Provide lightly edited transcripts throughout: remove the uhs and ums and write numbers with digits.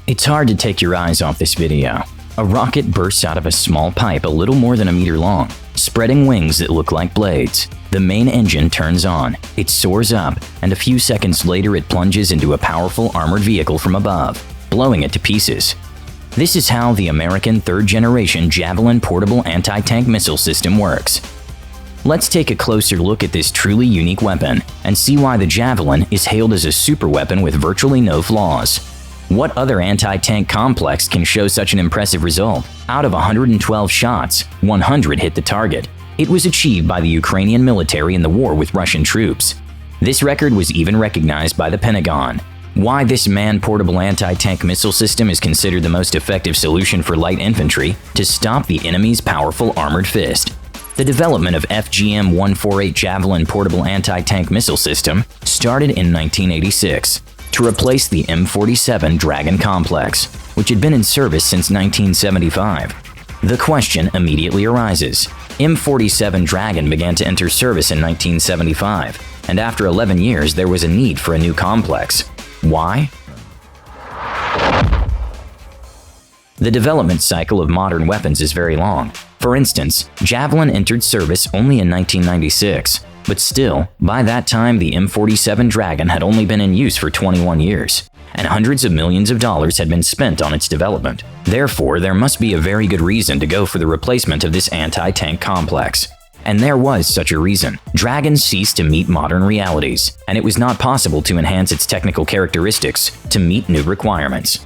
It's hard to take your eyes off this video. A rocket bursts out of a small pipe a little more than a meter long, spreading wings that look like blades. The main engine turns on, it soars up, and a few seconds later it plunges into a powerful armored vehicle from above, blowing it to pieces. This is how the American third-generation Javelin portable anti-tank missile system works. Let's take a closer look at this truly unique weapon and see why the Javelin is hailed as a superweapon with virtually no flaws. What other anti-tank complex can show such an impressive result? Out of 112 shots, 100 hit the target. It was achieved by the Ukrainian military in the war with Russian troops. This record was even recognized by the Pentagon. Why this man-portable anti-tank missile system is considered the most effective solution for light infantry to stop the enemy's powerful armored fist. The development of FGM-148 Javelin portable anti-tank missile system started in 1986 to replace the M47 Dragon complex, which had been in service since 1975. The question immediately arises. M47 Dragon began to enter service in 1975, and after 11 years there was a need for a new complex. Why? The development cycle of modern weapons is very long. For instance, Javelin entered service only in 1996, but still, by that time the M47 Dragon had only been in use for 21 years, and hundreds of millions of dollars had been spent on its development. Therefore, there must be a very good reason to go for the replacement of this anti-tank complex. And there was such a reason. Dragon ceased to meet modern realities, and it was not possible to enhance its technical characteristics to meet new requirements.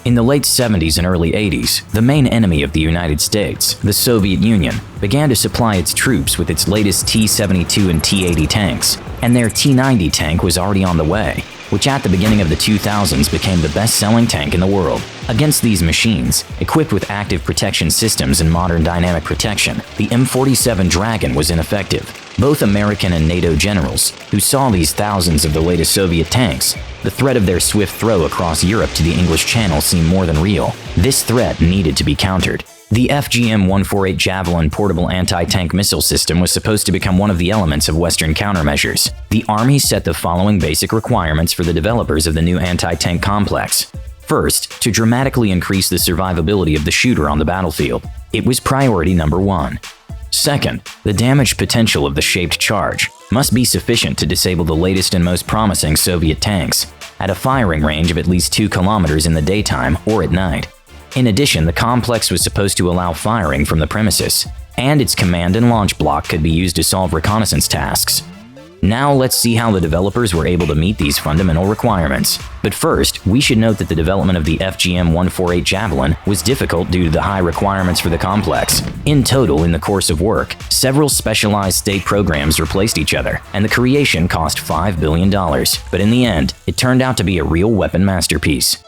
In the late 70s and early 80s, the main enemy of the United States, the Soviet Union, began to supply its troops with its latest T-72 and T-80 tanks, and their T-90 tank was already on the way, which at the beginning of the 2000s became the best-selling tank in the world. Against these machines, equipped with active protection systems and modern dynamic protection, the M47 Dragon was ineffective. Both American and NATO generals, who saw these thousands of the latest Soviet tanks, the threat of their swift throw across Europe to the English Channel seemed more than real. This threat needed to be countered. The FGM-148 Javelin portable anti-tank missile system was supposed to become one of the elements of Western countermeasures. The Army set the following basic requirements for the developers of the new anti-tank complex. First, to dramatically increase the survivability of the shooter on the battlefield. It was priority number 1. Second, the damage potential of the shaped charge must be sufficient to disable the latest and most promising Soviet tanks at a firing range of at least 2 kilometers in the daytime or at night. In addition, the complex was supposed to allow firing from the premises, and its command and launch block could be used to solve reconnaissance tasks. Now let's see how the developers were able to meet these fundamental requirements. But first, we should note that the development of the FGM-148 Javelin was difficult due to the high requirements for the complex. In total, in the course of work, several specialized state programs replaced each other, and the creation cost $5 billion. But in the end, it turned out to be a real weapon masterpiece.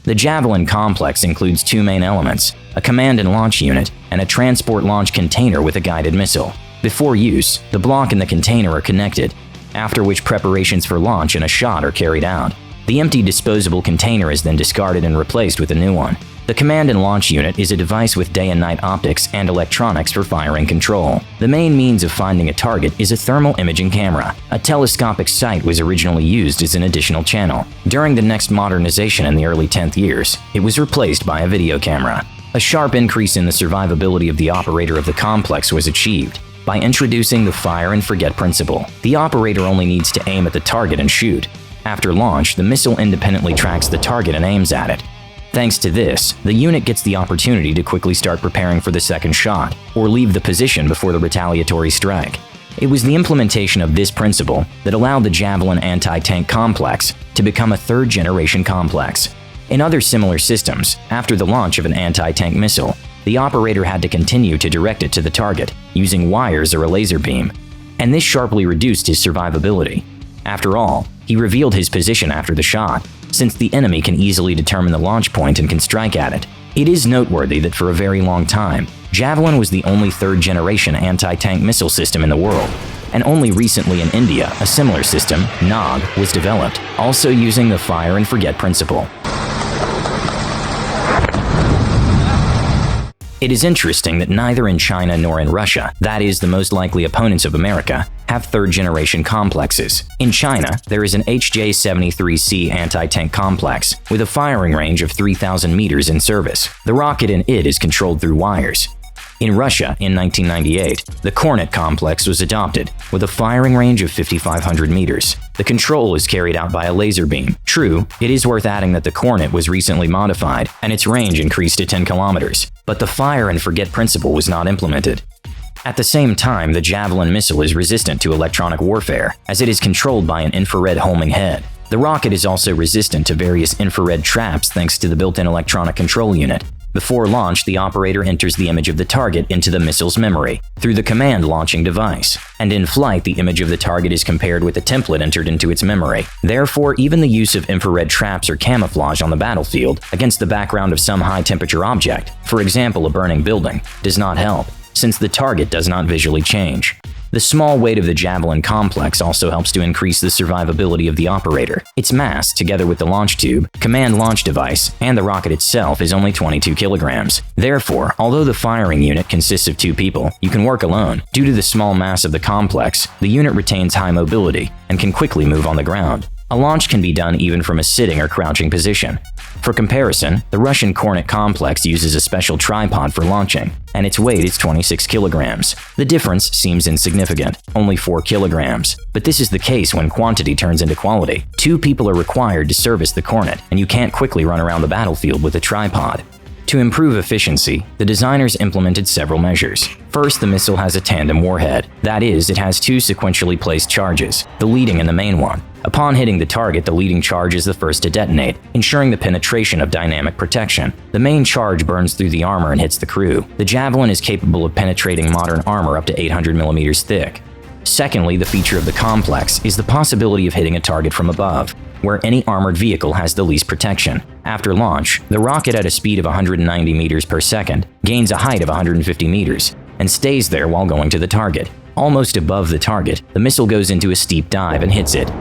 The Javelin complex includes 2 main elements, a command and launch unit, and a transport launch container with a guided missile. Before use, the block and the container are connected, after which preparations for launch and a shot are carried out. The empty disposable container is then discarded and replaced with a new one. The command and launch unit is a device with day and night optics and electronics for firing control. The main means of finding a target is a thermal imaging camera. A telescopic sight was originally used as an additional channel. During the next modernization in the early 10th years, it was replaced by a video camera. A sharp increase in the survivability of the operator of the complex was achieved by introducing the fire and forget principle. The operator only needs to aim at the target and shoot. After launch, the missile independently tracks the target and aims at it. Thanks to this, the unit gets the opportunity to quickly start preparing for the second shot, or leave the position before the retaliatory strike. It was the implementation of this principle that allowed the Javelin anti-tank complex to become a third-generation complex. In other similar systems, after the launch of an anti-tank missile, the operator had to continue to direct it to the target, using wires or a laser beam, and this sharply reduced his survivability. After all, he revealed his position after the shot, since the enemy can easily determine the launch point and can strike at it. It is noteworthy that for a very long time, Javelin was the only third-generation anti-tank missile system in the world, and only recently in India, a similar system, NAG, was developed, also using the fire and forget principle. It is interesting that neither in China nor in Russia, that is, the most likely opponents of America, have third-generation complexes. In China, there is an HJ-73C anti-tank complex with a firing range of 3,000 meters in service. The rocket in it is controlled through wires. In Russia, in 1998, the Kornet complex was adopted, with a firing range of 5,500 meters. The control is carried out by a laser beam. True, it is worth adding that the Kornet was recently modified, and its range increased to 10 kilometers, but the fire-and-forget principle was not implemented. At the same time, the Javelin missile is resistant to electronic warfare, as it is controlled by an infrared homing head. The rocket is also resistant to various infrared traps thanks to the built-in electronic control unit. Before launch, the operator enters the image of the target into the missile's memory through the command launching device, and in flight, the image of the target is compared with the template entered into its memory. Therefore, even the use of infrared traps or camouflage on the battlefield against the background of some high-temperature object, for example a burning building, does not help, since the target does not visually change. The small weight of the Javelin complex also helps to increase the survivability of the operator. Its mass, together with the launch tube, command launch device, and the rocket itself, is only 22 kilograms. Therefore, although the firing unit consists of 2 people, you can work alone. Due to the small mass of the complex, the unit retains high mobility and can quickly move on the ground. A launch can be done even from a sitting or crouching position. For comparison, the Russian Kornet complex uses a special tripod for launching, and its weight is 26 kilograms. The difference seems insignificant, only 4 kilograms. But this is the case when quantity turns into quality. 2 people are required to service the Kornet, and you can't quickly run around the battlefield with a tripod. To improve efficiency, the designers implemented several measures. First, the missile has a tandem warhead. That is, it has 2 sequentially placed charges, the leading and the main one. Upon hitting the target, the leading charge is the first to detonate, ensuring the penetration of dynamic protection. The main charge burns through the armor and hits the crew. The Javelin is capable of penetrating modern armor up to 800 millimeters thick. Secondly, the feature of the complex is the possibility of hitting a target from above, where any armored vehicle has the least protection. After launch, the rocket at a speed of 190 meters per second gains a height of 150 meters and stays there while going to the target. Almost above the target, the missile goes into a steep dive and hits it.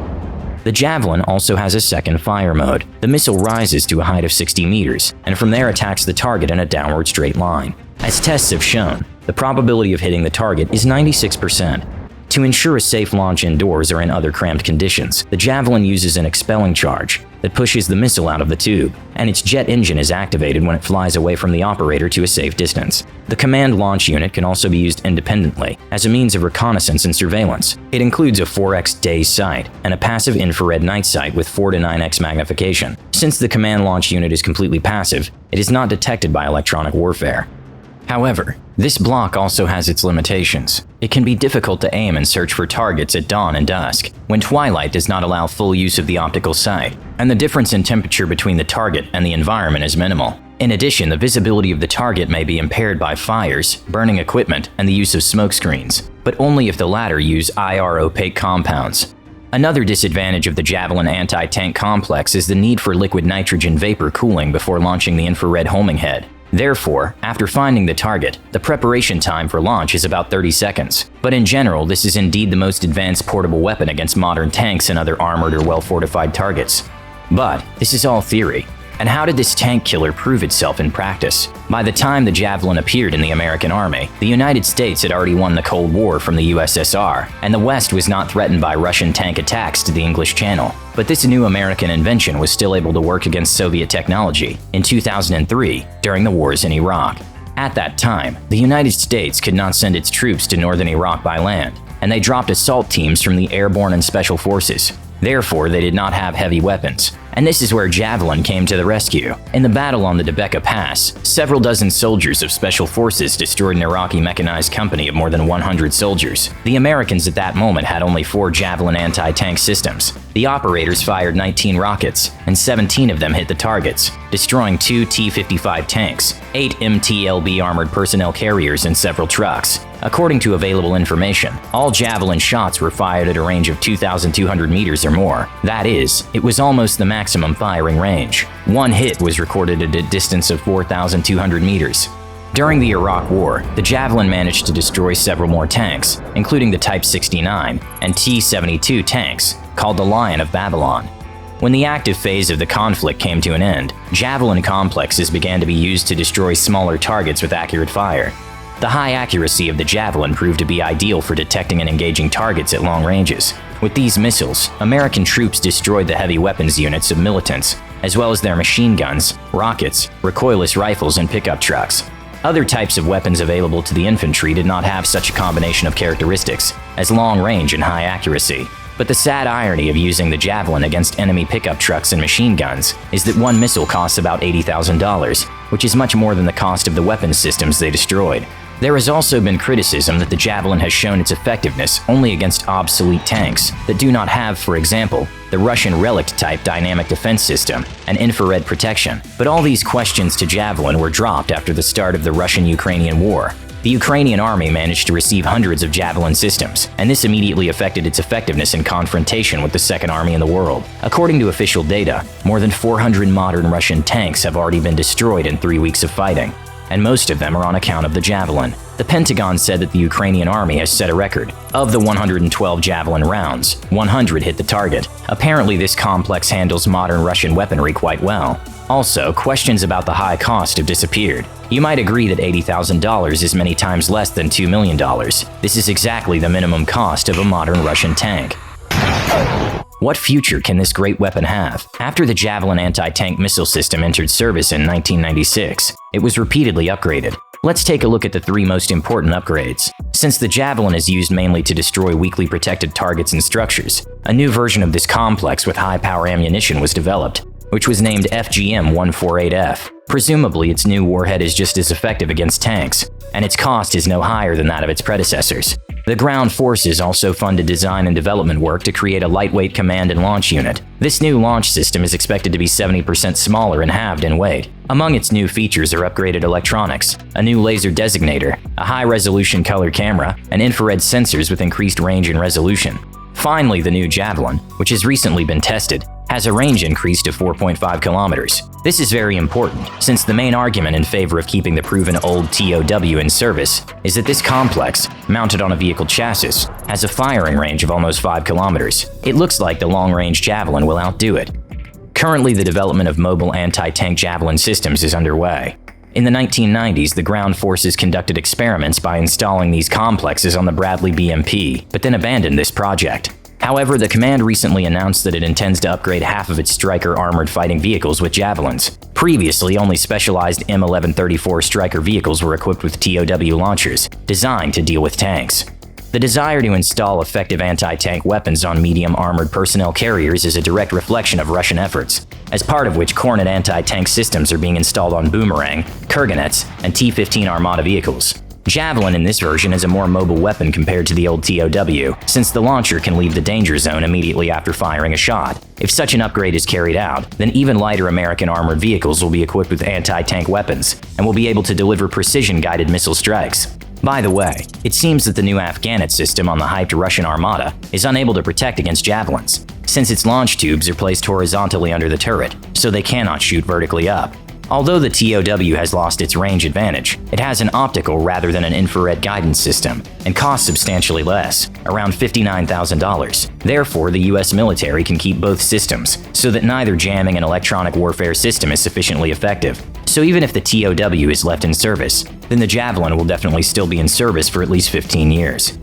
The Javelin also has a second fire mode. The missile rises to a height of 60 meters, and from there attacks the target in a downward straight line. As tests have shown, the probability of hitting the target is 96%. To ensure a safe launch indoors or in other cramped conditions, the Javelin uses an expelling charge that pushes the missile out of the tube, and its jet engine is activated when it flies away from the operator to a safe distance. The command launch unit can also be used independently as a means of reconnaissance and surveillance. It includes a 4x day sight and a passive infrared night sight with 4 to 9x magnification. Since the command launch unit is completely passive, it is not detected by electronic warfare. However, this block also has its limitations. It can be difficult to aim and search for targets at dawn and dusk, when twilight does not allow full use of the optical sight, and the difference in temperature between the target and the environment is minimal. In addition, the visibility of the target may be impaired by fires, burning equipment, and the use of smoke screens, but only if the latter use IR opaque compounds. Another disadvantage of the Javelin anti-tank complex is the need for liquid nitrogen vapor cooling before launching the infrared homing head. Therefore, after finding the target, the preparation time for launch is about 30 seconds. But in general, this is indeed the most advanced portable weapon against modern tanks and other armored or well-fortified targets. But this is all theory. And how did this tank killer prove itself in practice? By the time the Javelin appeared in the American Army, the United States had already won the Cold War from the USSR, and the West was not threatened by Russian tank attacks to the English Channel. But this new American invention was still able to work against Soviet technology in 2003 during the wars in Iraq. At that time, the United States could not send its troops to northern Iraq by land, and they dropped assault teams from the airborne and special forces. Therefore, they did not have heavy weapons, and this is where Javelin came to the rescue. In the battle on the Debeka Pass, several dozen soldiers of special forces destroyed an Iraqi mechanized company of more than 100 soldiers. The Americans at that moment had only 4 Javelin anti-tank systems. The operators fired 19 rockets, and 17 of them hit the targets, destroying 2 T-55 tanks, 8 MTLB armored personnel carriers, and several trucks. According to available information, all Javelin shots were fired at a range of 2,200 meters or more. That is, it was almost the maximum firing range. One hit was recorded at a distance of 4,200 meters. During the Iraq War, the Javelin managed to destroy several more tanks, including the Type 69 and T-72 tanks, called the Lion of Babylon. When the active phase of the conflict came to an end, Javelin complexes began to be used to destroy smaller targets with accurate fire. The high accuracy of the Javelin proved to be ideal for detecting and engaging targets at long ranges. With these missiles, American troops destroyed the heavy weapons units of militants, as well as their machine guns, rockets, recoilless rifles, and pickup trucks. Other types of weapons available to the infantry did not have such a combination of characteristics, as long range and high accuracy. But the sad irony of using the Javelin against enemy pickup trucks and machine guns is that one missile costs about $80,000, which is much more than the cost of the weapons systems they destroyed. There has also been criticism that the Javelin has shown its effectiveness only against obsolete tanks that do not have, for example, the Russian Relikt-type dynamic defense system and infrared protection. But all these questions to Javelin were dropped after the start of the Russian-Ukrainian war. The Ukrainian army managed to receive hundreds of Javelin systems, and this immediately affected its effectiveness in confrontation with the second army in the world. According to official data, more than 400 modern Russian tanks have already been destroyed in 3 weeks of fighting, and most of them are on account of the Javelin. The Pentagon said that the Ukrainian army has set a record. Of the 112 Javelin rounds, 100 hit the target. Apparently, this complex handles modern Russian weaponry quite well. Also, questions about the high cost have disappeared. You might agree that $80,000 is many times less than $2 million. This is exactly the minimum cost of a modern Russian tank. What future can this great weapon have? After the Javelin anti-tank missile system entered service in 1996, it was repeatedly upgraded. Let's take a look at the 3 most important upgrades. Since the Javelin is used mainly to destroy weakly protected targets and structures, a new version of this complex with high-power ammunition was developed, which was named FGM-148F. Presumably, its new warhead is just as effective against tanks, and its cost is no higher than that of its predecessors. The ground forces also funded design and development work to create a lightweight command and launch unit. This new launch system is expected to be 70% smaller and halved in weight. Among its new features are upgraded electronics, a new laser designator, a high-resolution color camera, and infrared sensors with increased range and resolution. Finally, the new Javelin, which has recently been tested, has a range increase to 4.5 kilometers. This is very important, since the main argument in favor of keeping the proven old TOW in service is that this complex, mounted on a vehicle chassis, has a firing range of almost 5 kilometers. It looks like the long-range Javelin will outdo it. Currently, the development of mobile anti-tank Javelin systems is underway. In the 1990s, the ground forces conducted experiments by installing these complexes on the Bradley BMP, but then abandoned this project. However, the command recently announced that it intends to upgrade half of its Stryker armored fighting vehicles with Javelins. Previously, only specialized M1134 Stryker vehicles were equipped with TOW launchers, designed to deal with tanks. The desire to install effective anti-tank weapons on medium armored personnel carriers is a direct reflection of Russian efforts, as part of which Kornet anti-tank systems are being installed on Boomerang, Kurganets, and T-15 Armata vehicles. Javelin in this version is a more mobile weapon compared to the old TOW, since the launcher can leave the danger zone immediately after firing a shot. If such an upgrade is carried out, then even lighter American armored vehicles will be equipped with anti-tank weapons and will be able to deliver precision-guided missile strikes. By the way, it seems that the new Afghanet system on the hyped Russian Armata is unable to protect against Javelins, since its launch tubes are placed horizontally under the turret, so they cannot shoot vertically up. Although the TOW has lost its range advantage, it has an optical rather than an infrared guidance system and costs substantially less, around $59,000. Therefore, the US military can keep both systems, so that neither jamming and electronic warfare system is sufficiently effective. So even if the TOW is left in service, then the Javelin will definitely still be in service for at least 15 years.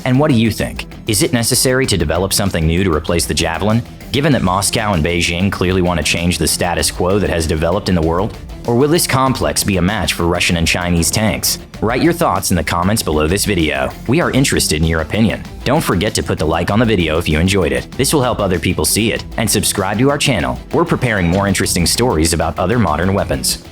And what do you think? Is it necessary to develop something new to replace the Javelin, given that Moscow and Beijing clearly want to change the status quo that has developed in the world? Or will this complex be a match for Russian and Chinese tanks? Write your thoughts in the comments below this video. We are interested in your opinion. Don't forget to put the like on the video if you enjoyed it. This will help other people see it. And subscribe to our channel. We're preparing more interesting stories about other modern weapons.